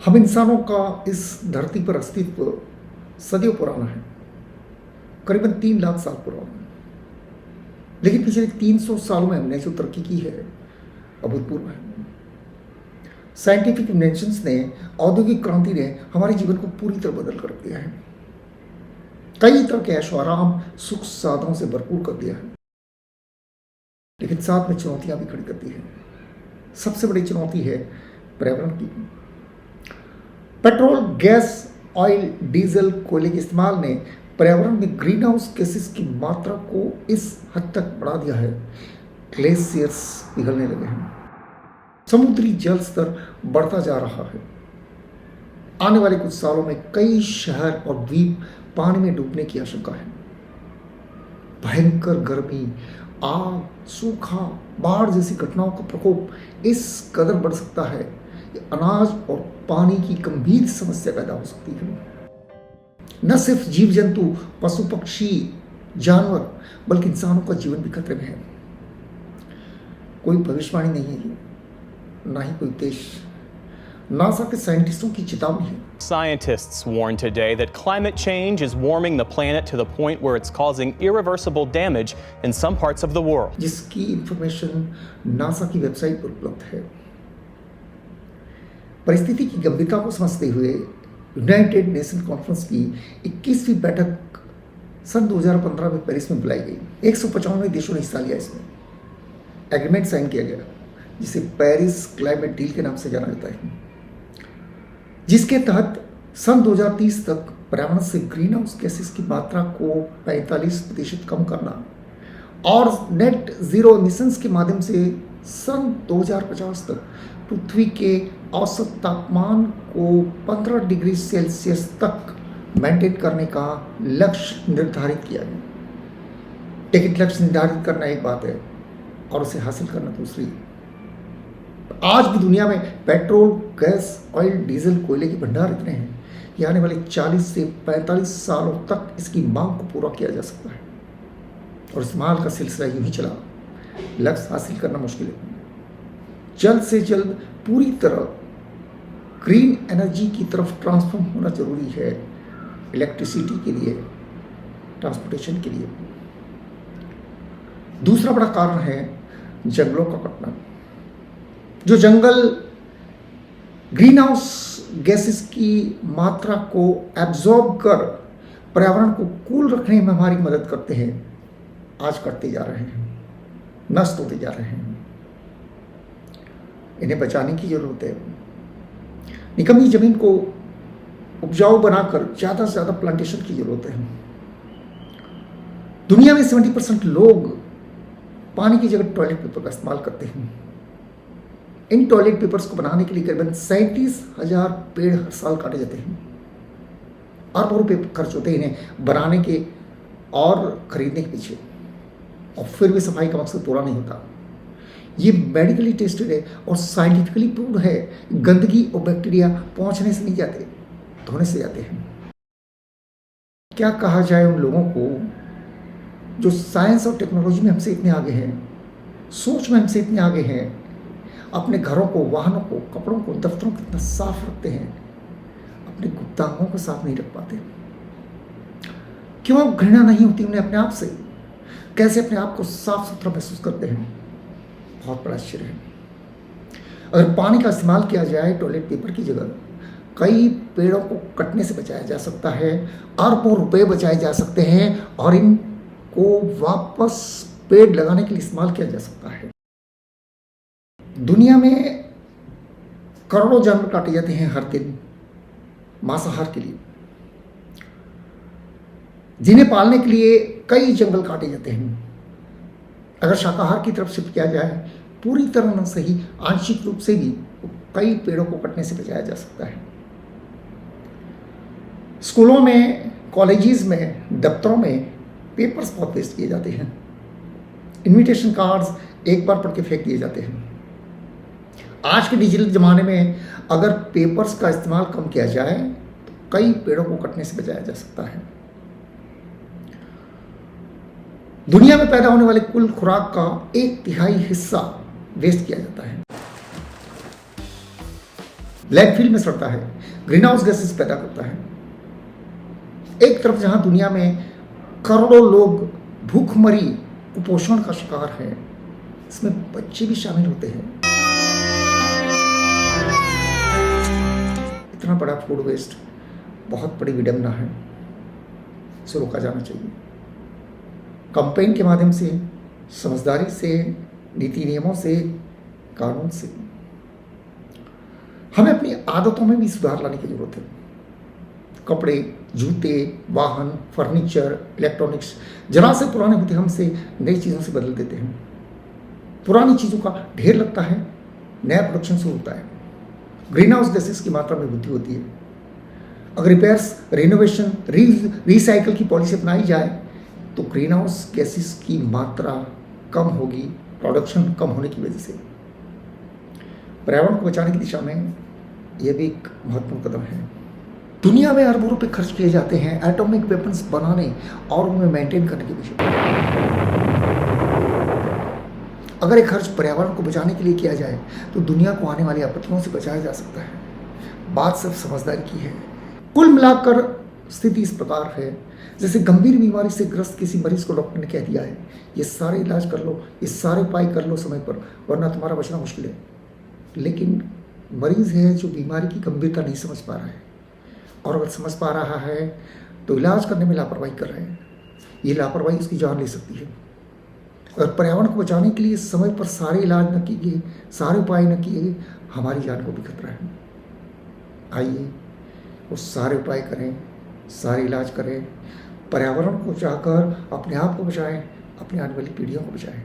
हम इंसानों का इस धरती पर अस्तित्व सदियों पुराना है, करीबन 3 लाख साल पुराना। लेकिन पिछले 300 सालों में हमने जो तरक्की की है अभूतपूर्व है। साइंटिफिक इन्वेंशंस ने, औद्योगिक क्रांति ने हमारे जीवन को पूरी तरह बदल कर दिया है। कई तरह के ऐशो आराम, सुख साधनों से भरपूर कर दिया है, लेकिन साथ में चुनौतियां भी खड़ी करती है। सबसे बड़ी चुनौती है पर्यावरण की। पेट्रोल, गैस, ऑयल, डीजल, कोयले के इस्तेमाल ने पर्यावरण में ग्रीन हाउस गैसेस की मात्रा को इस हद तक बढ़ा दिया है, ग्लेशियर्स पिघलने लगे हैं, समुद्री जल स्तर बढ़ता जा रहा है। आने वाले कुछ सालों में कई शहर और द्वीप पानी में डूबने की आशंका है। भयंकर गर्मी, आग, सूखा, बाढ़ जैसी घटनाओं का प्रकोप इस कदर बढ़ सकता है कि अनाज और पानी की गंभीर समस्या पैदा हो सकती है। न सिर्फ जीव जंतु, पशु पक्षी, जानवर, बल्कि इंसानों का जीवन भी खतरे में है। कोई भविष्यवाणी नहीं है, ना ही कोई देश। नासा के साइंटिस्टों की चेतावनी है। Scientists warn today that climate change is warming the planet to the point where it's causing irreversible damage in some parts of the world. जिसकी इंफॉर्मेशन नासा की वेबसाइट पर उपलब्ध है। परिस्थिति की गंभीरता को समझते हुए यूनाइटेड नेशन कॉन्फ्रेंस की 21वीं बैठक सन 2015 में पेरिस में बुलाई गई। 195 देशों ने हिस्सा लिया। इसमें एग्रीमेंट साइन किया गया, जिसे पेरिस क्लाइमेट डील के नाम से जाना जाता है, जिसके तहत सन 2030 तक पर्यावरण से ग्रीन हाउस गैसेस की मात्रा को 45% कम करना और नेट जीरो एमिशंस के माध्यम से सन 2050 तक पृथ्वी के औसत तापमान को 15 डिग्री सेल्सियस तक मेंटेन करने का लक्ष्य निर्धारित किया गया। लेकिन लक्ष्य निर्धारित करना एक बात है और उसे हासिल करना दूसरी। आज भी दुनिया में पेट्रोल, गैस, ऑयल, डीजल, कोयले के भंडार इतने हैं कि आने वाले 40 से 45 सालों तक इसकी मांग को पूरा किया जा सकता है, और इस माल का सिलसिला यूं ही चला, लक्ष्य हासिल करना मुश्किल है। जल्द से जल्द पूरी तरह ग्रीन एनर्जी की तरफ ट्रांसफॉर्म होना जरूरी है, इलेक्ट्रिसिटी के लिए, ट्रांसपोर्टेशन के लिए। दूसरा बड़ा कारण है जंगलों का कटना। जो जंगल ग्रीन हाउस गैसेस की मात्रा को एब्जॉर्ब कर पर्यावरण को कूल रखने में हमारी मदद करते हैं, आज कटते जा रहे हैं, नष्ट होते जा रहे हैं। इन्हें बचाने की जरूरत है। निकम्मी जमीन को उपजाऊ बनाकर ज़्यादा से ज़्यादा प्लांटेशन की जरूरत है। दुनिया में 70% लोग पानी की जगह टॉयलेट पेपर का इस्तेमाल करते हैं। इन टॉयलेट पेपर्स को बनाने के लिए करीबन 37,000 पेड़ हर साल काटे जाते हैं। अरबों रुपए खर्च होते हैं इन्हें बनाने के और खरीदने के पीछे, और फिर भी सफाई का मकसद पूरा नहीं होता। ये मेडिकली टेस्टेड है और साइंटिफिकली प्रूव्ड है। गंदगी और बैक्टीरिया पहुंचने से नहीं जाते, धोने से जाते हैं। क्या कहा जाए उन लोगों को जो साइंस और टेक्नोलॉजी में हमसे इतने आगे हैं, सोच में हमसे इतने आगे हैं, अपने घरों को, वाहनों को, कपड़ों को, दफ्तरों को इतना साफ रखते हैं, अपने गुप्तांगों को साफ नहीं रख पाते। क्यों घृणा नहीं होती उन्हें अपने आप से? कैसे अपने आप को साफ सुथरा महसूस करते हैं? बहुत बड़ा आश्चर्य है। अगर पानी का इस्तेमाल किया जाए टॉयलेट पेपर की जगह, कई पेड़ों को कटने से बचाया जा सकता है, अरबों रुपए बचाए जा सकते हैं, और इनको वापस पेड़ लगाने के लिए इस्तेमाल किया जा सकता है। दुनिया में करोड़ों जानवर काटे जाते हैं हर दिन मांसाहार के लिए, जिन्हें पालने के लिए कई जंगल काटे जाते हैं। अगर शाकाहार की तरफ शिफ्ट किया जाए, पूरी तरह न सही, आंशिक रूप से भी कई पेड़ों को कटने से बचाया जा सकता है। स्कूलों में, कॉलेजेस में, दफ्तरों में पेपर्स बहुत वेस्ट किए जाते हैं। इनविटेशन कार्ड्स एक बार पढ़ के फेंक दिए जाते हैं। आज के डिजिटल ज़माने में अगर पेपर्स का इस्तेमाल कम किया जाए तो कई पेड़ों को कटने से बचाया जा सकता है। दुनिया में पैदा होने वाले कुल खुराक का 1/3 हिस्सा वेस्ट किया जाता है। लैंडफिल में सड़ता है, ग्रीन हाउस गैसेस पैदा करता है। एक तरफ जहां दुनिया में करोड़ों लोग भूखमरी कुपोषण का शिकार हैं, इसमें बच्चे भी शामिल होते हैं। इतना बड़ा फूड वेस्ट बहुत बड़ी विडंबना है, इसे रोका जाना चाहिए। कैंपेन के माध्यम से, समझदारी से, नीति नियमों से, कानून से हमें अपनी आदतों में भी सुधार लाने की जरूरत है। कपड़े, जूते, वाहन, फर्नीचर, इलेक्ट्रॉनिक्स जरा से पुराने होते हमसे नई चीज़ों से बदल देते हैं। पुरानी चीज़ों का ढेर लगता है, नया प्रोडक्शन शुरू होता है, ग्रीन हाउस गैसेस की मात्रा में वृद्धि होती है। अगर रिपेयर्स, रिनोवेशन, रिसाइकल की पॉलिसी अपनाई जाए तो ग्रीन हाउस गैसेस की मात्रा कम होगी, प्रोडक्शन कम होने की वजह से। पर्यावरण को बचाने की दिशा में यह भी एक महत्वपूर्ण कदम है। दुनिया में अरबों रुपए खर्च किए जाते हैं एटॉमिक वेपन्स बनाने और उन्हें मेंटेन करने के पीछे। अगर एक खर्च पर्यावरण को बचाने के लिए किया जाए तो दुनिया को आने वाली आपत्तियों से बचाया जा सकता है। बात सिर्फ समझदारी की है। कुल मिलाकर स्थिति इस प्रकार है, जैसे गंभीर बीमारी से ग्रस्त किसी मरीज को डॉक्टर ने कह दिया है, ये सारे इलाज कर लो, ये सारे उपाय कर लो समय पर, वरना तुम्हारा बचना मुश्किल है। लेकिन मरीज है जो बीमारी की गंभीरता नहीं समझ पा रहा है, और अगर समझ पा रहा है तो इलाज करने में लापरवाही कर रहे हैं। ये लापरवाही उसकी जान ले सकती है। अगर पर्यावरण को बचाने के लिए समय पर सारे इलाज न किए गए, सारे उपाय न किए गए, हमारी जान को भी खतरा है। आइए वो सारे उपाय करें, सारे इलाज करें, पर्यावरण को बचाकर अपने आप को बचाएं, अपनी आने वाली पीढ़ियों को बचाएं।